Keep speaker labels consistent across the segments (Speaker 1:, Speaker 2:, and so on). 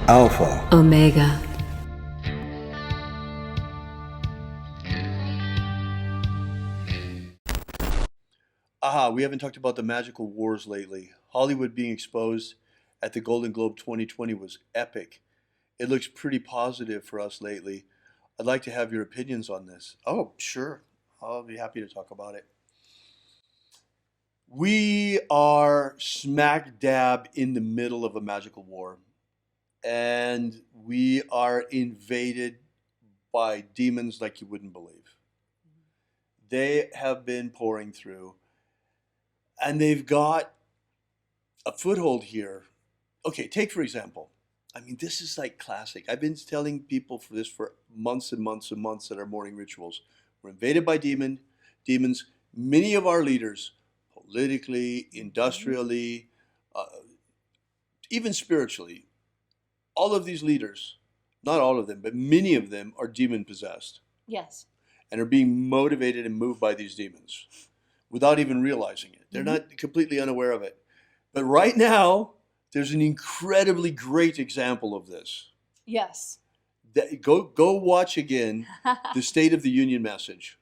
Speaker 1: Alpha.
Speaker 2: Omega.
Speaker 3: Aha, we haven't talked about the magical wars lately. Hollywood being exposed at the Golden Globe 2020 was epic. It looks pretty positive for us lately. I'd like to have your opinions on this. Oh, sure. I'll be happy to talk about it. We are smack dab in the middle of a magical war, and we are invaded by demons like you wouldn't believe. They have been pouring through, and they've got a foothold here. Okay, take for example. I mean, this is like classic. I've been telling people for this for months and months and months at our morning rituals. We're invaded by demons. Many of our leaders, politically, industrially, uh, even spiritually, all of these leaders, not all of them, but many of them are demon possessed
Speaker 4: Yes.
Speaker 3: and are being motivated and moved by these demons without even realizing it. They're not completely unaware of it. But right now, there's an incredibly great example of this.
Speaker 4: Yes.
Speaker 3: Go watch again the State of the Union message.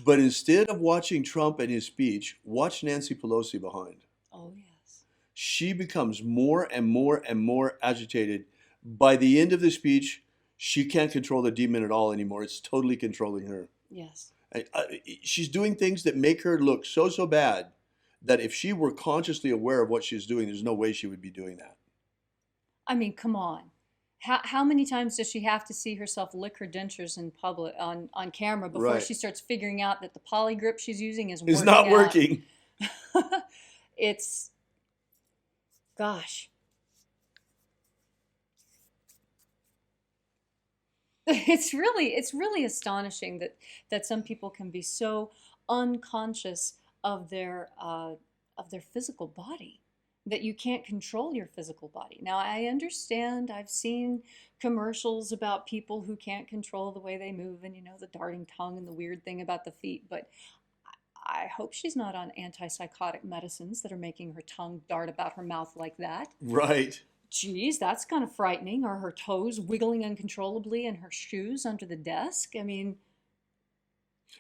Speaker 3: But instead of watching Trump and his speech, watch Nancy Pelosi behind.
Speaker 4: Oh, yes.
Speaker 3: She becomes more and more and more agitated. By the end of the speech, she can't control the demon at all anymore. It's totally controlling her.
Speaker 4: Yes.
Speaker 3: She's doing things that make her look so bad that if she were consciously aware of what she's doing, there's no way she would be doing that.
Speaker 4: I mean, come on. How many times does she have to see herself lick her dentures in public on camera before
Speaker 3: Right.
Speaker 4: she starts figuring out that the poly grip she's using is
Speaker 3: It's not
Speaker 4: out?
Speaker 3: working.
Speaker 4: It's, gosh. It's really astonishing that some people can be so unconscious of their physical body, that you can't control your physical body. Now, I understand, I've seen commercials about people who can't control the way they move, and the darting tongue and the weird thing about the feet, but I hope she's not on antipsychotic medicines that are making her tongue dart about her mouth like that.
Speaker 3: Right.
Speaker 4: Geez, that's kind of frightening. Or her toes wiggling uncontrollably in her shoes under the desk. I mean,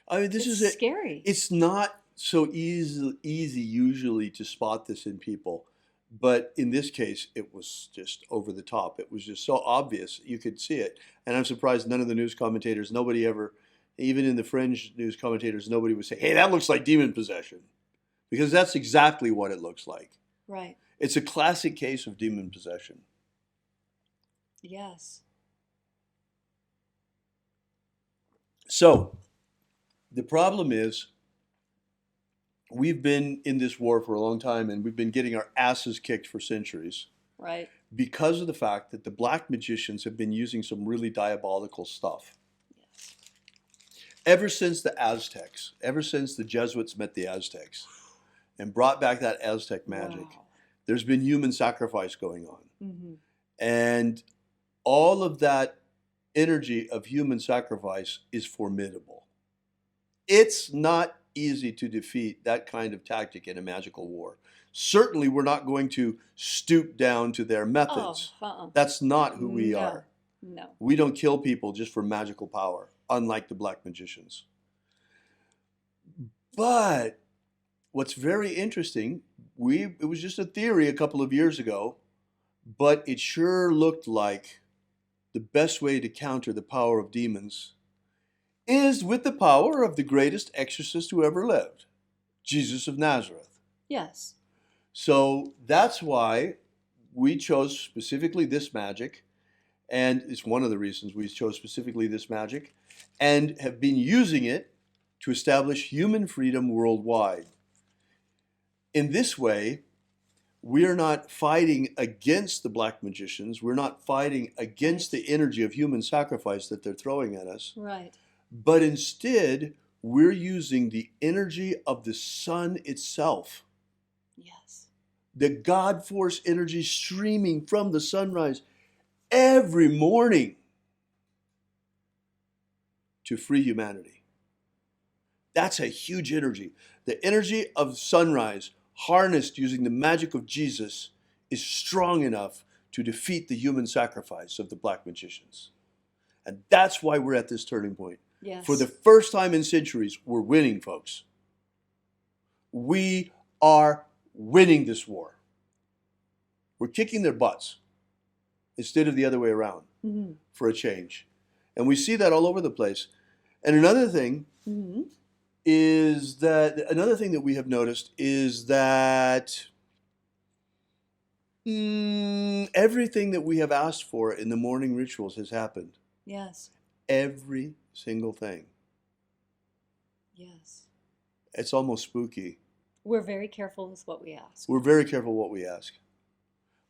Speaker 3: This
Speaker 4: it's
Speaker 3: is
Speaker 4: scary.
Speaker 3: It's not so easy usually to spot this in people, but in this case, it was just over the top. It was just so obvious you could see it, and I'm surprised none of the news commentators, nobody ever, even in the fringe news commentators, nobody would say, "Hey, that looks like demon possession," because that's exactly what it looks like.
Speaker 4: Right.
Speaker 3: It's a classic case of demon possession.
Speaker 4: Yes.
Speaker 3: So, the problem is, we've been in this war for a long time and we've been getting our asses kicked for centuries
Speaker 4: Right.
Speaker 3: because of the fact that the black magicians have been using some really diabolical stuff.
Speaker 4: Yes.
Speaker 3: Ever since the Aztecs, ever since the Jesuits met the Aztecs and brought back that Aztec magic,
Speaker 4: Wow.
Speaker 3: there's been human sacrifice going on.
Speaker 4: Mm-hmm.
Speaker 3: And all of that energy of human sacrifice is formidable. It's not easy to defeat that kind of tactic in a magical war. Certainly, we're not going to stoop down to their methods.
Speaker 4: Oh,
Speaker 3: That's not who we
Speaker 4: No.
Speaker 3: are.
Speaker 4: No.
Speaker 3: We don't kill people just for magical power, unlike the black magicians. But what's very interesting, it was just a theory a couple of years ago, but it sure looked like the best way to counter the power of demons is with the power of the greatest exorcist who ever lived, Jesus of Nazareth.
Speaker 4: Yes.
Speaker 3: So that's why we chose specifically this magic, and it's one of the reasons we chose specifically this magic, and have been using it to establish human freedom worldwide. In this way, we are not fighting against the black magicians. We're not fighting against the energy of human sacrifice that they're throwing at us.
Speaker 4: Right.
Speaker 3: But instead, we're using the energy of the sun itself,
Speaker 4: Yes.
Speaker 3: the God force energy streaming from the sunrise every morning to free humanity. That's a huge energy. The energy of sunrise, harnessed using the magic of Jesus, is strong enough to defeat the human sacrifice of the black magicians. And that's why we're at this turning point.
Speaker 4: Yes.
Speaker 3: For the first time in centuries, we're winning, folks. We are winning this war. We're kicking their butts instead of the other way around for a change. And we see that all over the place. And another thing is that, another thing that we have noticed is that everything that we have asked for in the morning rituals has happened.
Speaker 4: Yes.
Speaker 3: Every single thing.
Speaker 4: Yes.
Speaker 3: It's almost spooky.
Speaker 4: We're very careful with what we ask.
Speaker 3: We're very careful what we ask.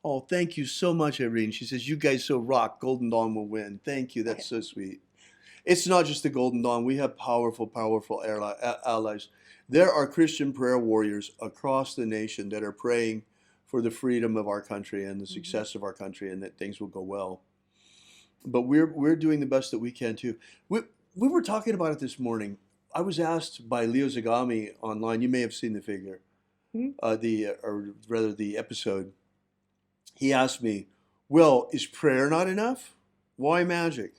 Speaker 3: Oh, thank you so much, Irene. She says, you guys so rock. Golden Dawn will win. Thank you. That's so sweet. It's not just the Golden Dawn. We have powerful, powerful allies. There are Christian prayer warriors across the nation that are praying for the freedom of our country and the success of our country, and that things will go well. But we're doing the best that we can too. We were talking about it this morning. I was asked by Leo Zagami online. You may have seen the figure, the episode. He asked me, "Well, is prayer not enough? Why magic?"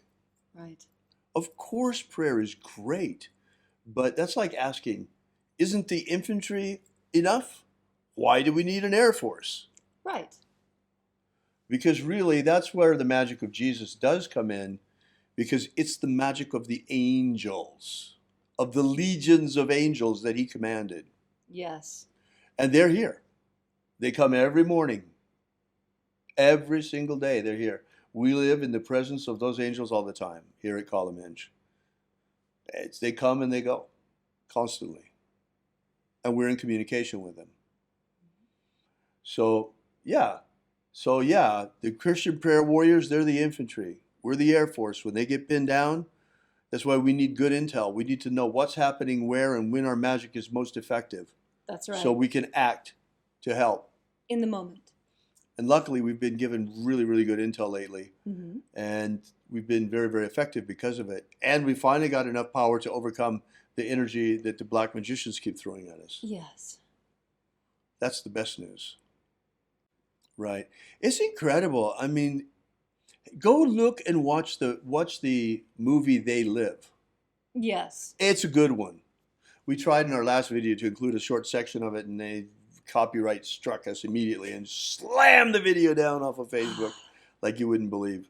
Speaker 4: Right.
Speaker 3: Of course, prayer is great, but that's like asking, "Isn't the infantry enough? Why do we need an air force?"
Speaker 4: Right.
Speaker 3: Because really, that's where the magic of Jesus does come in, because it's the magic of the angels, of the legions of angels that he commanded.
Speaker 4: Yes.
Speaker 3: And they're here. They come every morning. Every single day they're here. We live in the presence of those angels all the time here at Columenge. They come and they go constantly. And we're in communication with them. So, yeah, the Christian prayer warriors, they're the infantry. We're the Air Force. When they get pinned down, that's why we need good intel. We need to know what's happening where and when our magic is most effective.
Speaker 4: That's right.
Speaker 3: So we can act to help.
Speaker 4: In the moment.
Speaker 3: And luckily, we've been given really, really good intel lately. And we've been very, very effective because of it. And we finally got enough power to overcome the energy that the black magicians keep throwing at us.
Speaker 4: Yes.
Speaker 3: That's the best news. Right. It's incredible. I mean, go look and watch the movie They Live.
Speaker 4: Yes.
Speaker 3: It's a good one. We tried in our last video to include a short section of it, and they copyright struck us immediately and slammed the video down off of Facebook like you wouldn't believe.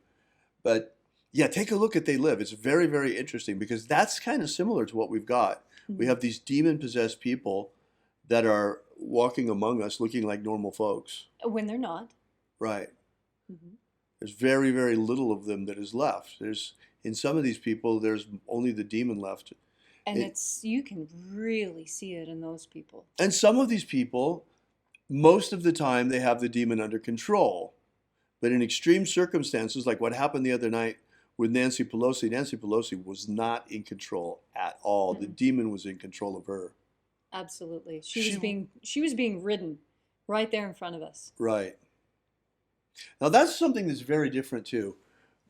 Speaker 3: But yeah, take a look at They Live. It's very, very interesting because that's kind of similar to what we've got. We have these demon-possessed people that are walking among us looking like normal folks.
Speaker 4: When they're not.
Speaker 3: Right. There's very, very little of them that is left. In some of these people, there's only the demon left.
Speaker 4: And you can really see it in those people.
Speaker 3: And some of these people, most of the time, they have the demon under control. But in extreme circumstances, like what happened the other night with Nancy Pelosi was not in control at all. The demon was in control of her.
Speaker 4: Absolutely. She was being ridden right there in front of us.
Speaker 3: Right. Now that's something that's very different too.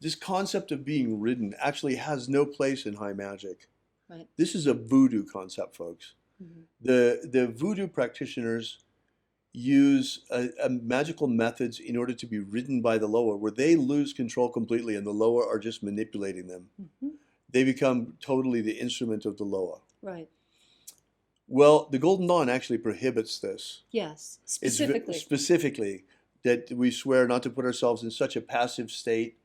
Speaker 3: This concept of being ridden actually has no place in high magic.
Speaker 4: Right.
Speaker 3: This is a voodoo concept, folks. The voodoo practitioners use magical methods in order to be ridden by the lower, where they lose control completely and the lower are just manipulating them. They become totally the instrument of the lower.
Speaker 4: Right.
Speaker 3: Well, the Golden Dawn actually prohibits this.
Speaker 4: Yes, specifically.
Speaker 3: Specifically, that we swear not to put ourselves in such a passive state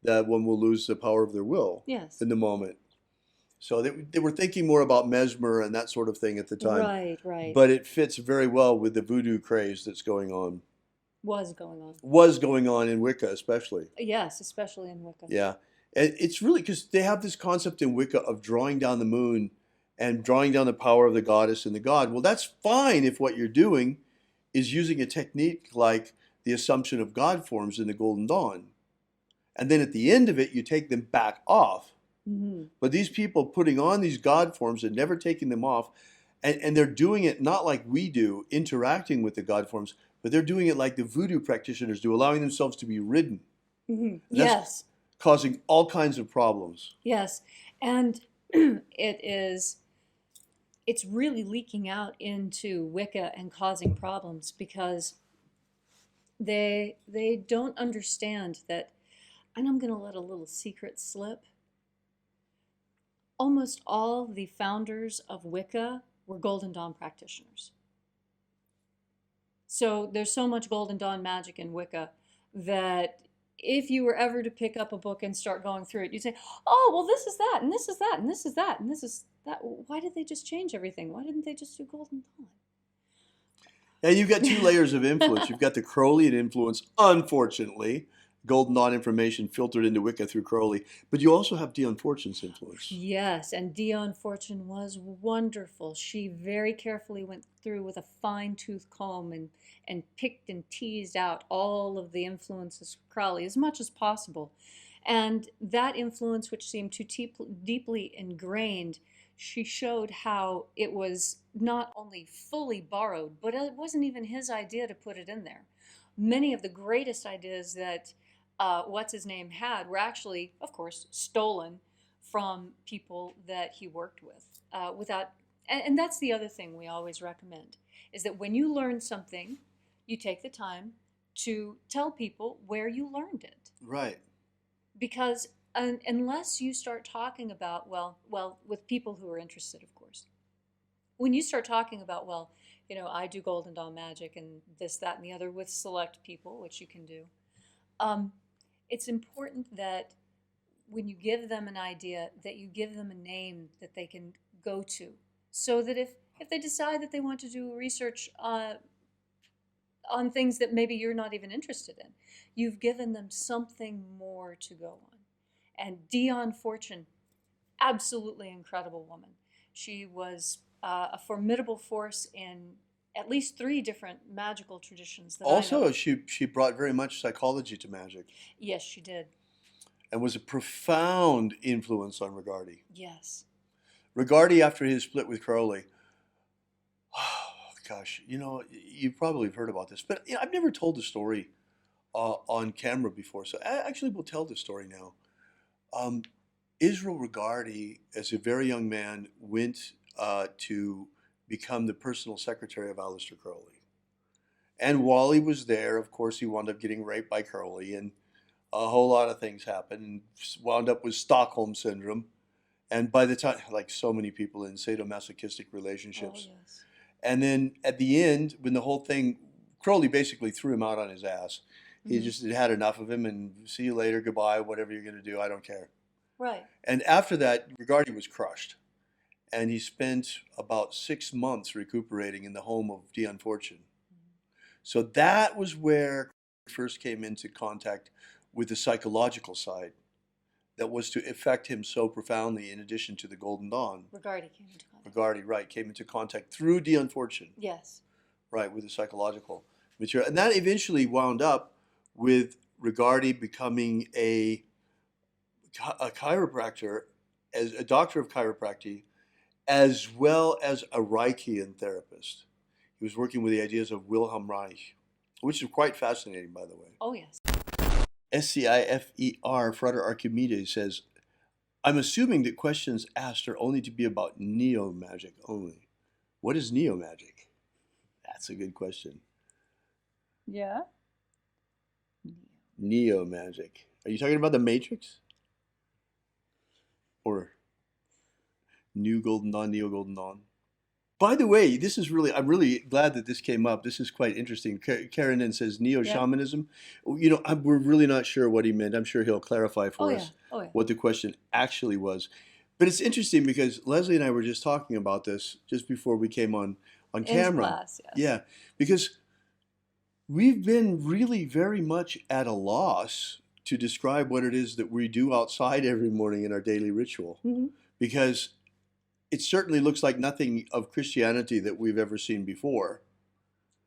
Speaker 3: that one will lose the power of their will in the moment. So they were thinking more about mesmer and that sort of thing at the time.
Speaker 4: Right, right.
Speaker 3: But it fits very well with the voodoo craze that's going on.
Speaker 4: Was going on.
Speaker 3: Was going on in Wicca, especially.
Speaker 4: Yes, especially in Wicca.
Speaker 3: Yeah. And it's really because they have this concept in Wicca of drawing down the moon and drawing down the power of the goddess and the god. Well, that's fine if what you're doing is using a technique like the Assumption of God forms in the Golden Dawn. And then at the end of it, you take them back off. But these people putting on these God forms and never taking them off, and they're doing it not like we do, interacting with the God forms, but they're doing it like the voodoo practitioners do, allowing themselves to be ridden.
Speaker 4: Yes.
Speaker 3: Causing all kinds of problems.
Speaker 4: Yes. And it's really leaking out into Wicca and causing problems because They don't understand that, and I'm going to let a little secret slip. Almost all the founders of Wicca were Golden Dawn practitioners. So there's so much Golden Dawn magic in Wicca that if you were ever to pick up a book and start going through it, you'd say, oh, well, this is that, and this is that, and this is that, and this is that. Why did they just change everything? Why didn't they just do Golden
Speaker 3: Yeah, you've got two layers of influence. You've got the Crowleyan influence, unfortunately, Golden Dawn information filtered into Wicca through Crowley, but you also have Dion Fortune's influence.
Speaker 4: Yes, and Dion Fortune was wonderful. She very carefully went through with a fine-tooth comb and picked and teased out all of the influences of Crowley as much as possible. And that influence, which seemed too deeply ingrained, she showed how it was not only fully borrowed, but it wasn't even his idea to put it in there. Many of the greatest ideas that what's his name had were actually, of course, stolen from people that he worked with. Without, and that's the other thing we always recommend, is that when you learn something, you take the time to tell people where you learned it.
Speaker 3: Right.
Speaker 4: Because unless you start talking about, well, with people who are interested, of course, when you start talking about, well, I do Golden Dawn magic and this, that, and the other with select people, which you can do, it's important that when you give them an idea, that you give them a name that they can go to, so that if they decide that they want to do research on things that maybe you're not even interested in, you've given them something more to go on. And Dion Fortune, absolutely incredible woman. She was a formidable force in at least 3 different magical traditions that I know.
Speaker 3: Also, she brought very much psychology to magic
Speaker 4: Yes, she did.
Speaker 3: and was a profound influence on Rigardi.
Speaker 4: Yes.
Speaker 3: Rigardi, after his split with Crowley, oh gosh, you probably have heard about this, but I've never told the story on camera before, so I actually will tell the story now. Israel Rigardi, as a very young man, went to become the personal secretary of Aleister Crowley. And while he was there, of course, he wound up getting raped by Crowley, and a whole lot of things happened, and wound up with Stockholm Syndrome. And by the time, like so many people in sadomasochistic relationships.
Speaker 4: Oh, yes.
Speaker 3: And then at the end, when the whole thing, Crowley basically threw him out on his ass. He just had enough of him, and see you later, goodbye, whatever you're going to do, I don't care.
Speaker 4: Right.
Speaker 3: And after that, Rigardi was crushed. And he spent about 6 months recuperating in the home of Dion Fortune. So that was where he first came into contact with the psychological side that was to affect him so profoundly, in addition to the Golden Dawn.
Speaker 4: Rigardi came into contact.
Speaker 3: Rigardi, right, came into contact through Dion Fortune.
Speaker 4: Yes.
Speaker 3: Right, with the psychological material. And that eventually wound up with Rigardi becoming a chiropractor, as a doctor of chiropractic, as well as a Reichian therapist. He was working with the ideas of Wilhelm Reich, which is quite fascinating, by the way.
Speaker 4: Oh, yes.
Speaker 3: SCIFER, Frater Archimedes says, I'm assuming that questions asked are only to be about neo-magic only. What is neo-magic? That's a good question.
Speaker 4: Yeah.
Speaker 3: Neo-magic. Are you talking about the Matrix? Or New Golden Dawn, Neo Golden Dawn? By the way, I'm really glad that this came up. This is quite interesting. Karen then says neo-shamanism. We're really not sure what he meant. I'm sure he'll clarify for us what the question actually was. But it's interesting because Leslie and I were just talking about this just before we came on camera.
Speaker 4: Class, yes.
Speaker 3: Yeah, because we've been really very much at a loss to describe what it is that we do outside every morning in our daily ritual.
Speaker 4: Mm-hmm.
Speaker 3: Because it certainly looks like nothing of Christianity that we've ever seen before.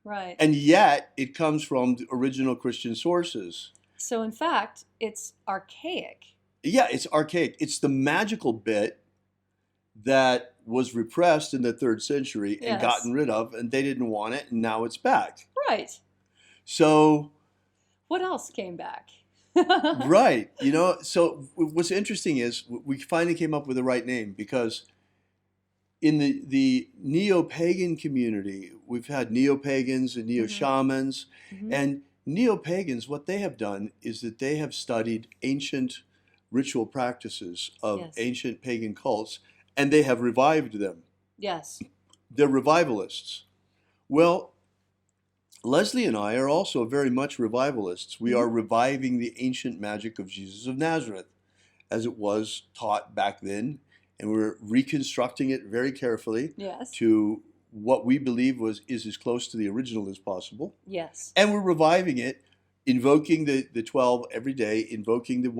Speaker 4: Right.
Speaker 3: And yet it comes from the original Christian sources.
Speaker 4: So in fact, it's archaic.
Speaker 3: Yeah, it's archaic. It's the magical bit that was repressed in the 3rd century and gotten rid of, and they didn't want it, and now it's back.
Speaker 4: Right.
Speaker 3: So
Speaker 4: what else came back?
Speaker 3: Right. So what's interesting is we finally came up with the right name, because in the neo-pagan community, we've had neo-pagans and neo-shamans, and Neo-pagans, what they have done is that they have studied ancient ritual practices of
Speaker 4: Yes.
Speaker 3: ancient pagan cults, and they have revived them.
Speaker 4: Yes.
Speaker 3: They're revivalists. Well, Leslie and I are also very much revivalists. We are
Speaker 4: Hmm.
Speaker 3: reviving the ancient magic of Jesus of Nazareth as it was taught back then, and we're reconstructing it very carefully
Speaker 4: Yes.
Speaker 3: to what we believe is as close to the original as possible.
Speaker 4: Yes.
Speaker 3: And we're reviving it, invoking the 12 every day, invoking the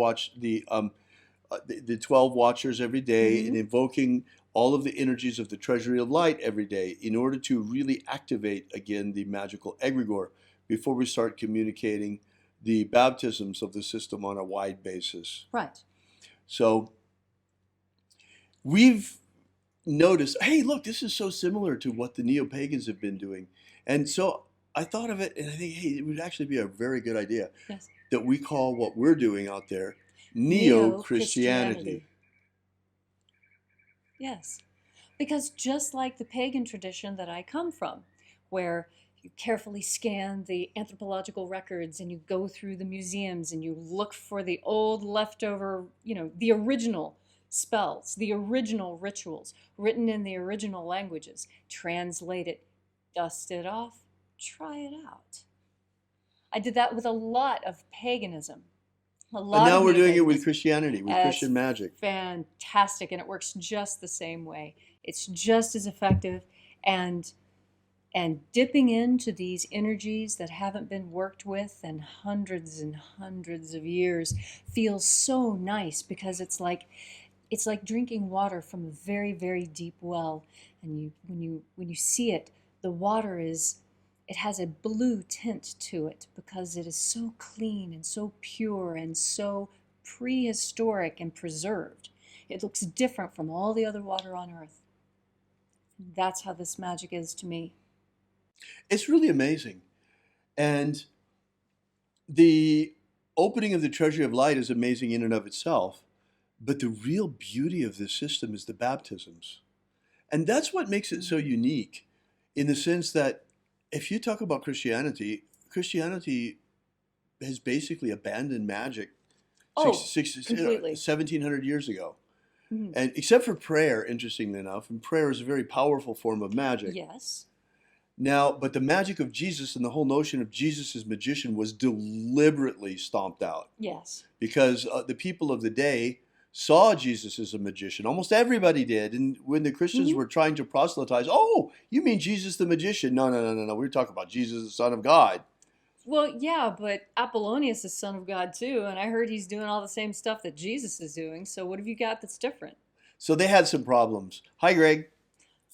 Speaker 3: 12 watchers every day, and
Speaker 4: Hmm.
Speaker 3: invoking all of the energies of the treasury of light every day in order to really activate again the magical egregore before we start communicating the baptisms of the system on a wide basis.
Speaker 4: Right.
Speaker 3: So we've noticed, hey, look, this is so similar to what the neo-pagans have been doing. And so I thought of it and I think, hey, it would actually be a very good idea
Speaker 4: Yes.
Speaker 3: that we call what we're doing out there
Speaker 4: Neo-Christianity.
Speaker 3: neo-Christianity.
Speaker 4: Yes. Because just like the pagan tradition that I come from, where you carefully scan the anthropological records and you go through the museums and you look for the old leftover, the original spells, the original rituals written in the original languages, translate it, dust it off, try it out. I did that with a lot of paganism, a
Speaker 3: And
Speaker 4: lot
Speaker 3: now
Speaker 4: of
Speaker 3: we're doing it with
Speaker 4: neo-paganism.
Speaker 3: Christianity, with
Speaker 4: It's
Speaker 3: Christian magic.
Speaker 4: fantastic, and it works just the same way. It's just as effective, and dipping into these energies that haven't been worked with in hundreds and hundreds of years feels so nice because it's like drinking water from a very, very deep well. And when you see it, the water it has a blue tint to it because it is so clean and so pure and so prehistoric and preserved. It looks different from all the other water on earth. That's how this magic is to me.
Speaker 3: It's really amazing. And the opening of the treasury of light is amazing in and of itself. But the real beauty of this system is the baptisms. And that's what makes it so unique in the sense that if you talk about Christianity, Christianity has basically abandoned magic
Speaker 4: Oh, completely.
Speaker 3: 1700 years ago.
Speaker 4: Mhm.
Speaker 3: And except for prayer, interestingly enough, and prayer is a very powerful form of magic.
Speaker 4: Yes.
Speaker 3: Now, but the magic of Jesus and the whole notion of Jesus as magician was deliberately stomped out
Speaker 4: Yes.
Speaker 3: because the people of the day saw Jesus as a magician. Almost everybody did. And when the Christians
Speaker 4: Hmm.
Speaker 3: were trying to proselytize, oh, you mean Jesus the magician? No, no, no, no, no. We're talking about Jesus, the Son of God.
Speaker 4: Well, yeah, but Apollonius is son of God too, and I heard he's doing all the same stuff that Jesus is doing. So what have you got that's different?
Speaker 3: So they had some problems. Hi, Greg.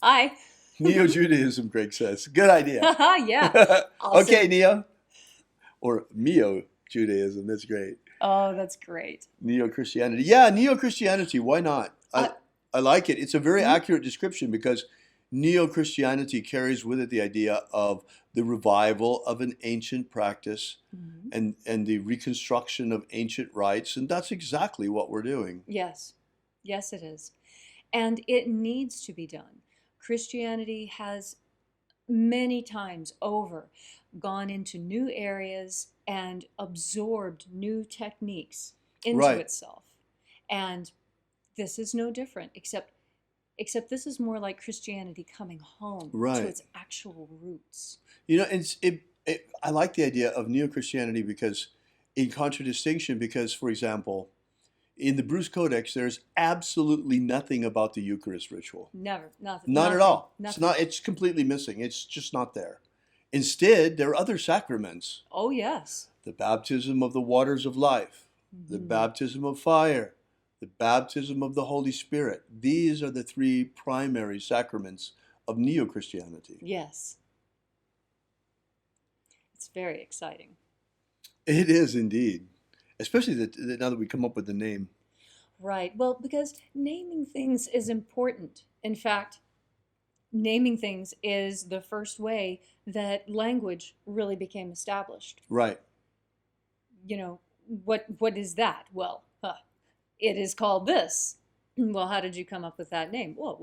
Speaker 4: Hi.
Speaker 3: Neo Judaism, Greg says. Good idea.
Speaker 4: Yeah. I'll
Speaker 3: Okay,
Speaker 4: say.
Speaker 3: Neo. Or Neo Judaism. That's great.
Speaker 4: Oh, that's great.
Speaker 3: Neo Christianity. Yeah, Neo Christianity. Why not?
Speaker 4: Uh,
Speaker 3: I like it. It's a very
Speaker 4: mhm.
Speaker 3: accurate description because Neo Christianity carries with it the idea of the revival of an ancient practice
Speaker 4: Mhm.
Speaker 3: and the reconstruction of ancient rites. And that's exactly what we're doing.
Speaker 4: Yes. Yes, it is. And it needs to be done. Christianity has many times over gone into new areas and absorbed new techniques into
Speaker 3: Right,
Speaker 4: itself. And this is no different, except this is more like Christianity coming home to
Speaker 3: right.
Speaker 4: its actual roots.
Speaker 3: You know, I like the idea of Neo Christianity because, in contradistinction, because, for example, in the Bruce Codex, there's absolutely nothing about the Eucharist ritual.
Speaker 4: Never, nothing,
Speaker 3: Not at
Speaker 4: nothing,
Speaker 3: all. It's
Speaker 4: nothing.
Speaker 3: not. It's completely missing. It's just not there. Instead, there are other sacraments:
Speaker 4: Oh, yes.
Speaker 3: the baptism of the waters of life, the
Speaker 4: Hmm.
Speaker 3: baptism of fire, the baptism of the Holy Spirit. These are the three primary sacraments of Neo-Christianity.
Speaker 4: Yes. It's very exciting.
Speaker 3: It is indeed, especially now that we come up with the name.
Speaker 4: Right. Well, because naming things is important. In fact, naming things is the first way that language really became established.
Speaker 3: Right.
Speaker 4: You know, what is that? Well, it is called this. Well, how did you come up with that name? Well,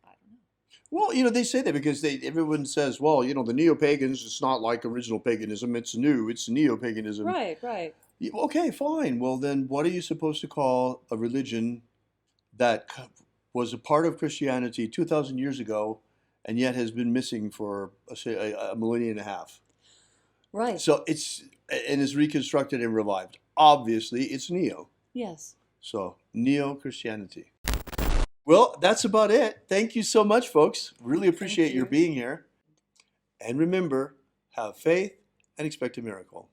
Speaker 4: I don't know.
Speaker 3: Well, they say that because everyone says, well, the neo-pagans, it's not like original paganism, it's new, it's neo-paganism.
Speaker 4: Right, right.
Speaker 3: Okay, fine. Well, then what are you supposed to call a religion that was a part of Christianity 2,000 years ago and yet has been missing for, say, a millennia and a half?
Speaker 4: Right.
Speaker 3: So and is reconstructed and revived. Obviously, it's neo.
Speaker 4: Yes.
Speaker 3: So, neo-Christianity. Well, that's about it. Thank you so much, folks. Really appreciate your being here. And remember, have faith and expect a miracle.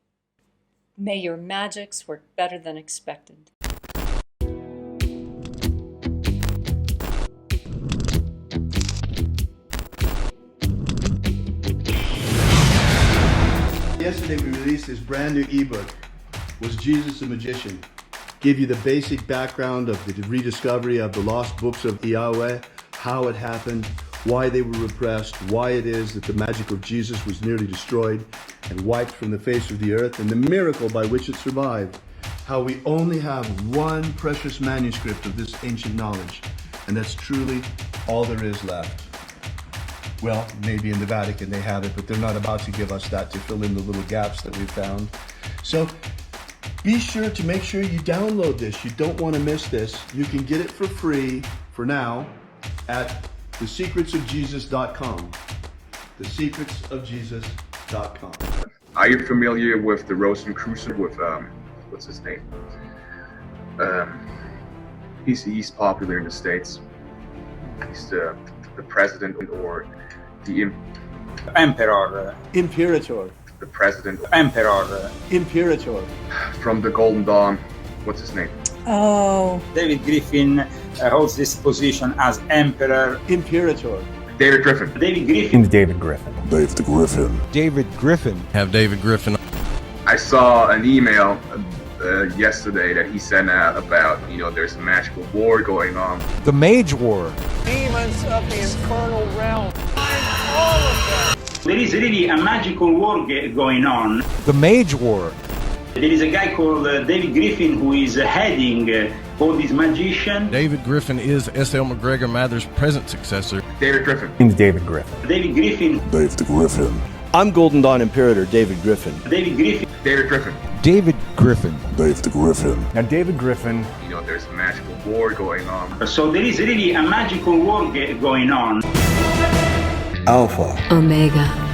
Speaker 4: May your magics work better than expected.
Speaker 3: Yesterday we released this brand new ebook, Was Jesus a Magician? Give you the basic background of the rediscovery of the lost books of Yahweh, how it happened, why they were repressed, why it is that the magic of Jesus was nearly destroyed and wiped from the face of the earth, and the miracle by which it survived. How we only have one precious manuscript of this ancient knowledge, and that's truly all there is left. Well, maybe in the Vatican they have it, but they're not about to give us that to fill in the little gaps that we've found. So be sure to make sure you download this. You don't want to miss this. You can get it for free for now at thesecretsofjesus.com. Thesecretsofjesus.com.
Speaker 1: Are you familiar with the Rosem Cruiser with what's his name? He's popular in the States. He's the president or the
Speaker 2: Emperor.
Speaker 3: Imperator.
Speaker 1: The president.
Speaker 2: Emperor.
Speaker 3: Imperator.
Speaker 1: From the Golden Dawn. What's his name?
Speaker 4: Oh.
Speaker 2: David Griffin holds this position as Emperor.
Speaker 3: Imperator.
Speaker 1: David Griffin.
Speaker 2: David Griffin.
Speaker 5: David Griffin.
Speaker 6: Dave the Griffin.
Speaker 5: David Griffin. Have David Griffin.
Speaker 1: I saw an email yesterday that he sent out about, there's a magical war going on.
Speaker 5: The Mage War.
Speaker 7: Demons of the infernal realm. All of them.
Speaker 2: There is really a magical war going on.
Speaker 5: The Mage War.
Speaker 2: There is a guy called David Griffin who is heading all these magicians.
Speaker 5: David Griffin is S.L. McGregor Mather's present successor.
Speaker 1: David Griffin.
Speaker 5: David Griffin.
Speaker 2: David Griffin.
Speaker 6: Dave the Griffin.
Speaker 3: I'm Golden Dawn Imperator David Griffin.
Speaker 2: David Griffin.
Speaker 1: David Griffin.
Speaker 5: David Griffin.
Speaker 6: Dave the Griffin.
Speaker 5: Now David Griffin.
Speaker 1: There's a magical war going on.
Speaker 2: So there is really a magical war going on.
Speaker 3: Alpha.
Speaker 8: Omega.